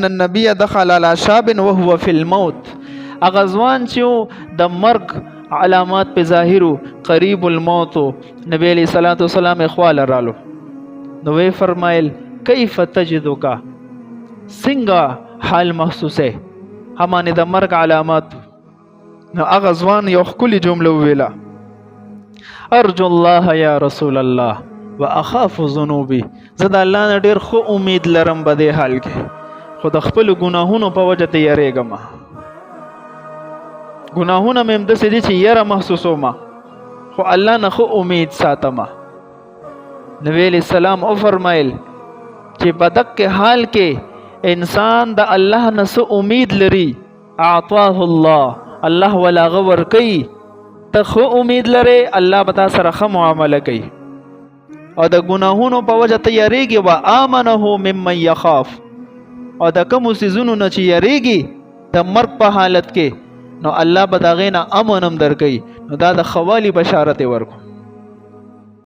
النبي دخل على شاب وهو في الموت. اغزوان چې د مرګ علامات په ظاهرو قریب الموت، نبی علیہ الصلوۃ والسلام اخوال رالو نو وی فرمایل کیف تجدک، څنګه حال محسوسه همانه د مرګ علامات. نو اغزوان یو خولي جمله ویلا ارجو الله یا رسول الله واخاف ذنوبی، زه د الله نه ډیر خو امید لرم په دې حال کې، خو د خپل ګناهونو په وجه ته یریږم. ګناهونه مې هم داسې دي چې یره محسوسوم، خو الله نه خو امید ساتم. نبی علیہ السلام او فرمایل چې په دغه حال کې انسان د الله نه څه امید لري، اعطاه الله، الله ولا غور کوي. ته خو امید لري الله به تا سره ښه معامله کوي، او د ګناهونو په وجه ته یریږي. و آمنه ممن یخاف، او د کومو څیزونو نه چې یریږي د مرګ په حالت کې، نو الله به د هغې نه امن هم درکوي. نو دا د ښه والي بشارت یې ورکړو.